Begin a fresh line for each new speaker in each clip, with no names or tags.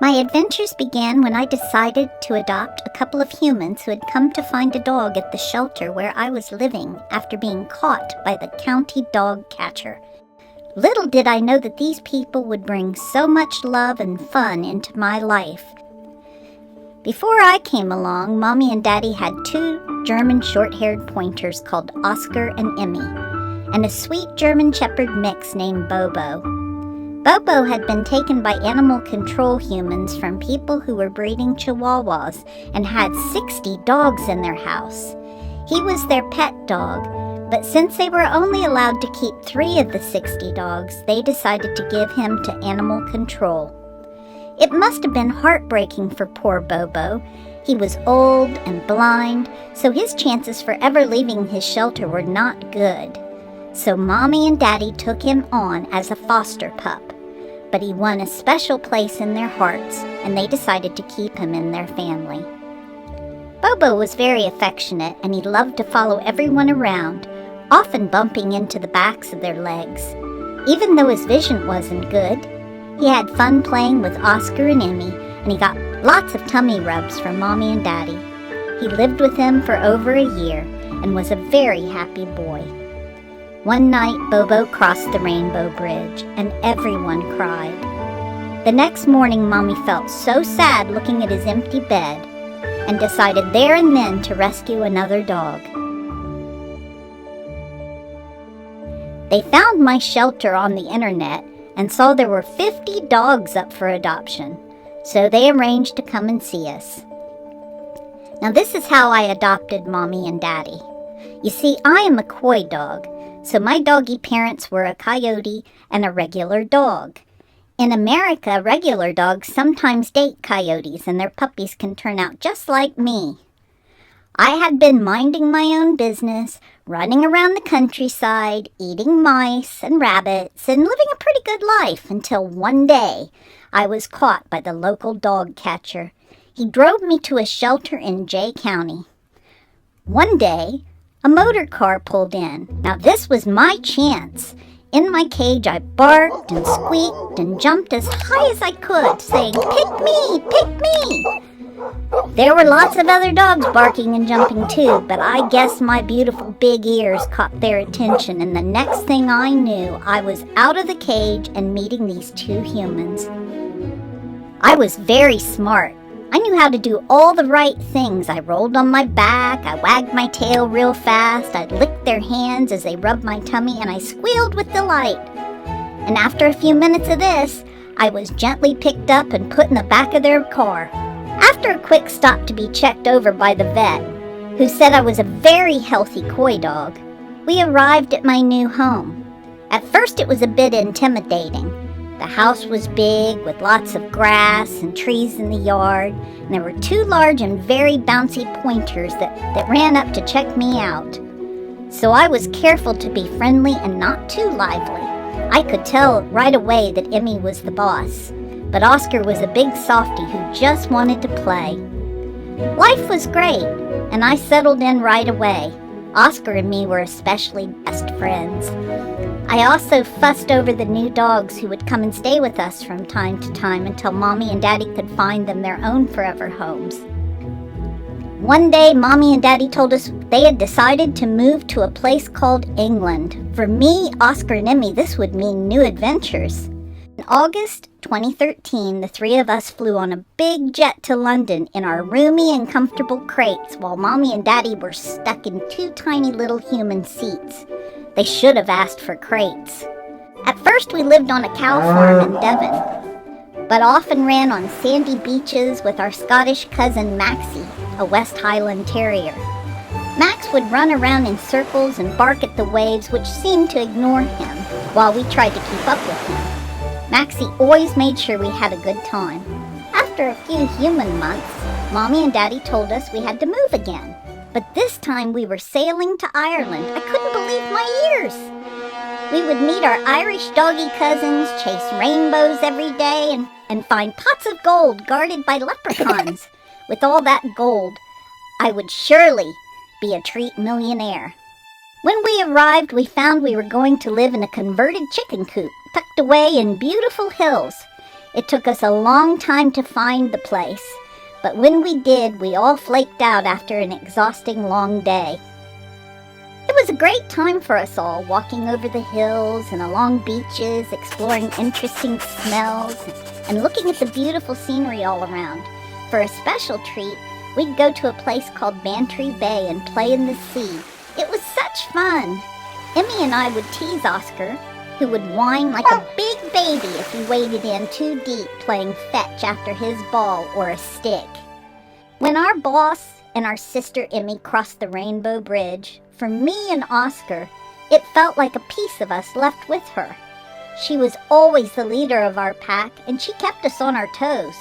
My adventures began when I decided to adopt a couple of humans who had come to find a dog at the shelter where I was living after being caught by the county dog catcher. Little did I know that these people would bring so much love and fun into my life. Before I came along, Mommy and Daddy had 2 German short-haired pointers called Oscar and Emmy, and a sweet German Shepherd mix named Bobo. Bobo had been taken by animal control humans from people who were breeding Chihuahuas and had 60 dogs in their house. He was their pet dog, but since they were only allowed to keep 3 of the 60 dogs, they decided to give him to animal control. It must have been heartbreaking for poor Bobo. He was old and blind, so his chances for ever leaving his shelter were not good. So Mommy and Daddy took him on as a foster pup, but he won a special place in their hearts, and they decided to keep him in their family. Bobo was very affectionate, and he loved to follow everyone around, often bumping into the backs of their legs. Even though his vision wasn't good, he had fun playing with Oscar and Emmy, and he got lots of tummy rubs from Mommy and Daddy. He lived with them for over a year and was a very happy boy. One night, Bobo crossed the Rainbow Bridge, and everyone cried. The next morning, Mommy felt so sad looking at his empty bed, and decided there and then to rescue another dog. They found my shelter on the internet and saw there were 50 dogs up for adoption, so they arranged to come and see us. Now this is how I adopted Mommy and Daddy. You see, I am a Coydog, so my doggy parents were a coyote and a regular dog. In America, regular dogs sometimes date coyotes, and their puppies can turn out just like me. I had been minding my own business, running around the countryside, eating mice and rabbits, and living a pretty good life until one day I was caught by the local dog catcher. He drove me to a shelter in Jay County. One day, a motor car pulled in. Now this was my chance. In my cage, I barked and squeaked and jumped as high as I could, saying, "Pick me! Pick me!" There were lots of other dogs barking and jumping too, but I guess my beautiful big ears caught their attention, and the next thing I knew, I was out of the cage and meeting these 2 humans. I was very smart. I knew how to do all the right things. I rolled on my back, I wagged my tail real fast, I licked their hands as they rubbed my tummy, and I squealed with delight. And after a few minutes of this, I was gently picked up and put in the back of their car. After a quick stop to be checked over by the vet, who said I was a very healthy coy dog, we arrived at my new home. At first it was a bit intimidating. The house was big, with lots of grass and trees in the yard, and there were 2 large and very bouncy pointers that ran up to check me out. So I was careful to be friendly and not too lively. I could tell right away that Emmy was the boss, but Oscar was a big softy who just wanted to play. Life was great, and I settled in right away. Oscar and me were especially best friends. I also fussed over the new dogs who would come and stay with us from time to time until Mommy and Daddy could find them their own forever homes. One day, Mommy and Daddy told us they had decided to move to a place called England. For me, Oscar and Emmy, this would mean new adventures. In August 2013, the 3 of us flew on a big jet to London in our roomy and comfortable crates while Mommy and Daddy were stuck in 2 tiny little human seats. They should have asked for crates. At first we lived on a cow farm in Devon, but often ran on sandy beaches with our Scottish cousin Maxie, a West Highland Terrier. Max would run around in circles and bark at the waves, which seemed to ignore him while we tried to keep up with him. Maxie always made sure we had a good time. After a few human months, Mommy and Daddy told us we had to move again. But this time we were sailing to Ireland. I couldn't believe my ears. We would meet our Irish doggy cousins, chase rainbows every day, and find pots of gold guarded by leprechauns. With all that gold, I would surely be a treat millionaire. When we arrived, we found we were going to live in a converted chicken coop tucked away in beautiful hills. It took us a long time to find the place, but when we did, we all flaked out after an exhausting long day. It was a great time for us all, walking over the hills and along beaches, exploring interesting smells, and looking at the beautiful scenery all around. For a special treat, we'd go to a place called Bantry Bay and play in the sea. It was such fun! Emmy and I would tease Oscar, who would whine like a big baby if he waded in too deep playing fetch after his ball or a stick. When our boss and our sister Emmy crossed the Rainbow Bridge, for me and Oscar, it felt like a piece of us left with her. She was always the leader of our pack, and she kept us on our toes.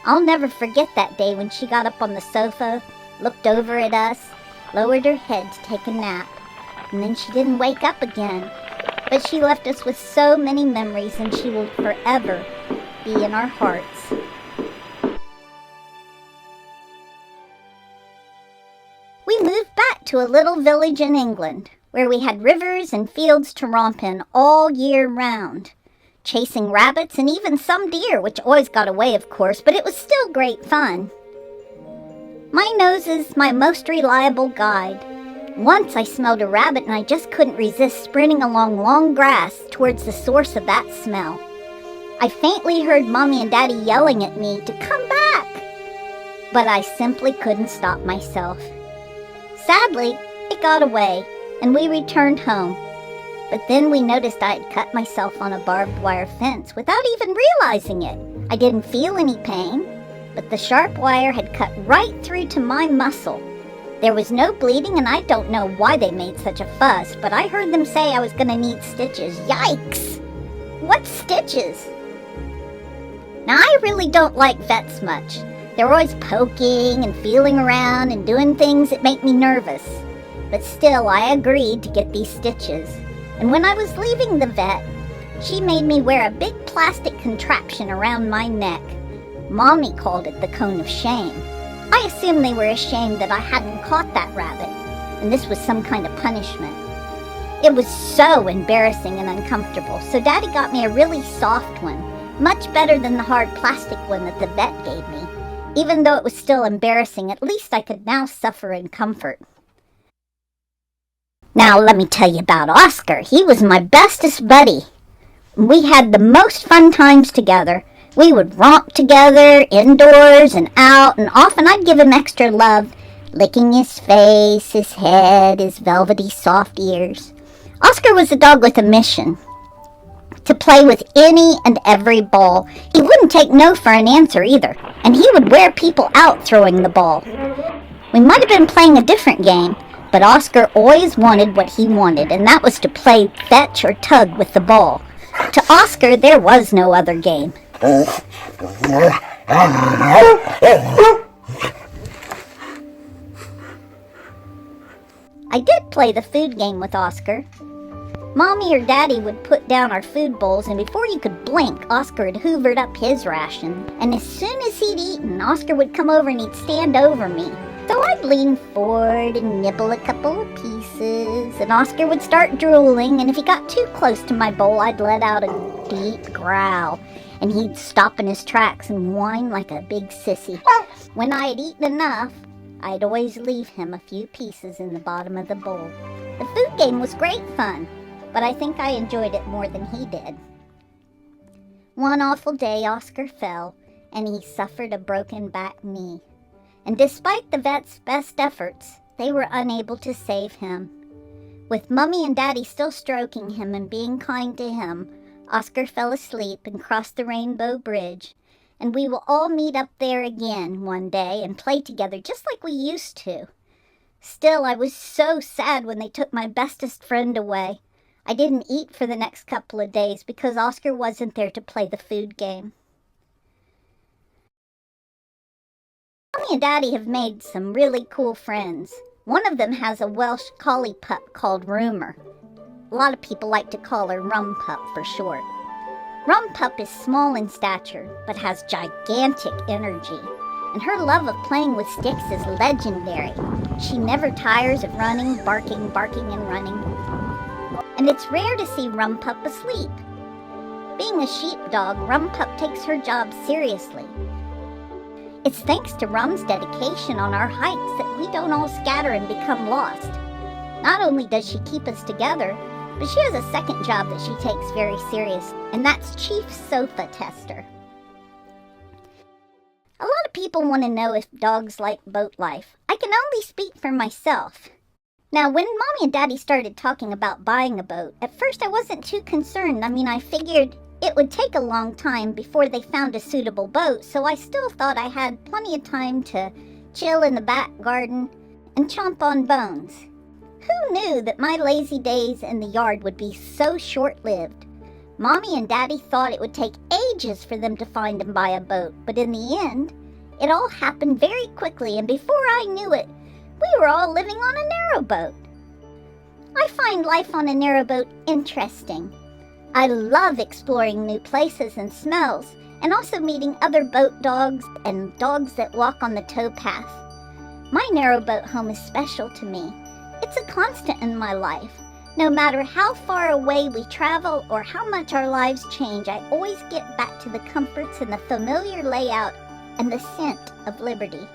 I'll never forget that day when she got up on the sofa, looked over at us, lowered her head to take a nap, and then she didn't wake up again. But she left us with so many memories, and she will forever be in our hearts. We moved back to a little village in England, where we had rivers and fields to romp in all year round, chasing rabbits and even some deer, which always got away, of course, but it was still great fun. My nose is my most reliable guide. Once I smelled a rabbit and I just couldn't resist sprinting along long grass towards the source of that smell. I faintly heard Mommy and Daddy yelling at me to come back, but I simply couldn't stop myself. Sadly, it got away, and we returned home. But then we noticed I had cut myself on a barbed wire fence without even realizing it. I didn't feel any pain, but the sharp wire had cut right through to my muscle. There was no bleeding, and I don't know why they made such a fuss, but I heard them say I was going to need stitches. Yikes! What stitches? Now, I really don't like vets much. They're always poking and feeling around and doing things that make me nervous. But still, I agreed to get these stitches. And when I was leaving the vet, she made me wear a big plastic contraption around my neck. Mommy called it the cone of shame. I assumed they were ashamed that I hadn't caught that rabbit, and this was some kind of punishment. It was so embarrassing and uncomfortable, so Daddy got me a really soft one, much better than the hard plastic one that the vet gave me. Even though it was still embarrassing, at least I could now suffer in comfort. Now let me tell you about Oscar. He was my bestest buddy. We had the most fun times together. We would romp together, indoors and out, and often I'd give him extra love, licking his face, his head, his velvety soft ears. Oscar was a dog with a mission: to play with any and every ball. He wouldn't take no for an answer either, and he would wear people out throwing the ball. We might have been playing a different game, but Oscar always wanted what he wanted, and that was to play fetch or tug with the ball. To Oscar, there was no other game. I did play the food game with Oscar. Mommy or Daddy would put down our food bowls, and before you could blink, Oscar had hoovered up his ration. And as soon as he'd eaten, Oscar would come over and he'd stand over me. So I'd lean forward and nibble a couple of pieces, and Oscar would start drooling, and if he got too close to my bowl, I'd let out a deep growl, and he'd stop in his tracks and whine like a big sissy. When I had eaten enough, I'd always leave him a few pieces in the bottom of the bowl. The food game was great fun, but I think I enjoyed it more than he did. One awful day, Oscar fell, and he suffered a broken back knee. And despite the vet's best efforts, they were unable to save him. With Mommy and Daddy still stroking him and being kind to him, Oscar fell asleep and crossed the Rainbow Bridge, and we will all meet up there again one day and play together just like we used to. Still, I was so sad when they took my bestest friend away. I didn't eat for the next couple of days because Oscar wasn't there to play the food game. Mommy and Daddy have made some really cool friends. One of them has a Welsh collie pup called Rumour. A lot of people like to call her Rum Pup for short. Rum Pup is small in stature, but has gigantic energy, and her love of playing with sticks is legendary. She never tires of running, barking, and running. And it's rare to see Rum Pup asleep. Being a sheepdog, Rum Pup takes her job seriously. It's thanks to Rum's dedication on our hikes that we don't all scatter and become lost. Not only does she keep us together, but she has a second job that she takes very serious, and that's chief sofa tester. A lot of people want to know if dogs like boat life. I can only speak for myself. Now, when Mommy and Daddy started talking about buying a boat, at first I wasn't too concerned. I figured it would take a long time before they found a suitable boat, so I still thought I had plenty of time to chill in the back garden and chomp on bones. Who knew that my lazy days in the yard would be so short-lived? Mommy and Daddy thought it would take ages for them to find and buy a boat, but in the end, it all happened very quickly, and before I knew it, we were all living on a narrowboat. I find life on a narrowboat interesting. I love exploring new places and smells, and also meeting other boat dogs and dogs that walk on the towpath. My narrowboat home is special to me. It's a constant in my life. No matter how far away we travel or how much our lives change, I always get back to the comforts and the familiar layout and the scent of liberty.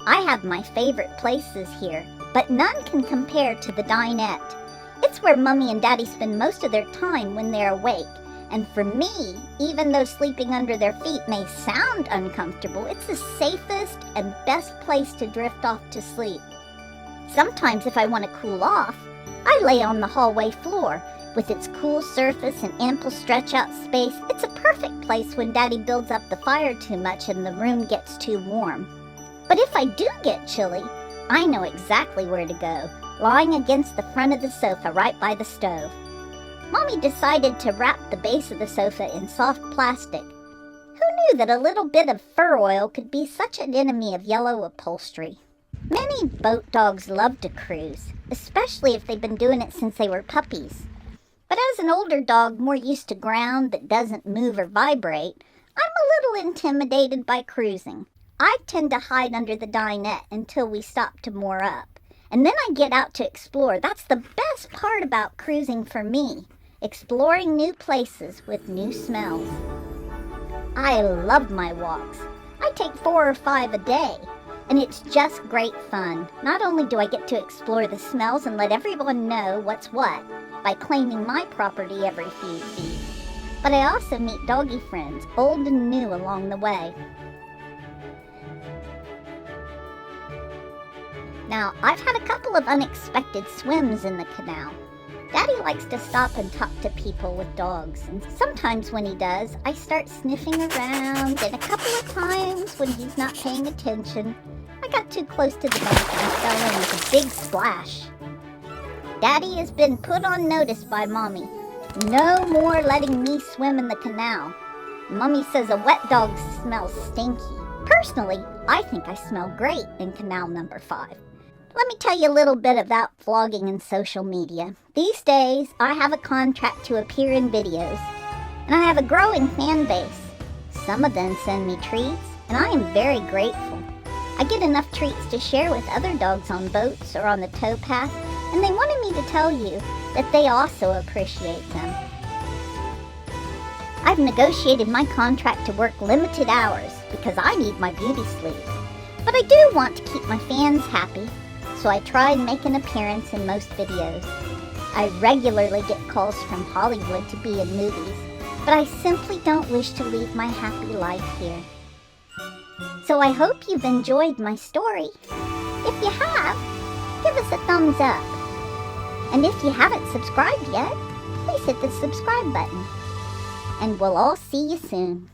I have my favorite places here, but none can compare to the dinette. It's where Mommy and Daddy spend most of their time when they're awake. And for me, even though sleeping under their feet may sound uncomfortable, it's the safest and best place to drift off to sleep. Sometimes if I want to cool off, I lay on the hallway floor. With its cool surface and ample stretch-out space, it's a perfect place when Daddy builds up the fire too much and the room gets too warm. But if I do get chilly, I know exactly where to go, lying against the front of the sofa right by the stove. Mommy decided to wrap the base of the sofa in soft plastic. Who knew that a little bit of fur oil could be such an enemy of yellow upholstery? Many boat dogs love to cruise, especially if they've been doing it since they were puppies. But as an older dog more used to ground that doesn't move or vibrate, I'm a little intimidated by cruising. I tend to hide under the dinette until we stop to moor up, and then I get out to explore. That's the best part about cruising for me, exploring new places with new smells. I love my walks. I take 4 or 5 a day. And it's just great fun. Not only do I get to explore the smells and let everyone know what's what by claiming my property every few feet, but I also meet doggy friends, old and new, along the way. Now, I've had a couple of unexpected swims in the canal. Daddy likes to stop and talk to people with dogs, and sometimes when he does, I start sniffing around, and a couple of times when he's not paying attention, I got too close to the bank and fell in with a big splash. Daddy has been put on notice by Mommy. No more letting me swim in the canal. Mommy says a wet dog smells stinky. Personally, I think I smell great in canal number 5. Let me tell you a little bit about vlogging and social media. These days, I have a contract to appear in videos, and I have a growing fan base. Some of them send me treats, and I am very grateful. I get enough treats to share with other dogs on boats or on the towpath, and they wanted me to tell you that they also appreciate them. I've negotiated my contract to work limited hours because I need my beauty sleep. But I do want to keep my fans happy, so I try and make an appearance in most videos. I regularly get calls from Hollywood to be in movies, but I simply don't wish to leave my happy life here. So I hope you've enjoyed my story. If you have, give us a thumbs up. And if you haven't subscribed yet, please hit the subscribe button. And we'll all see you soon.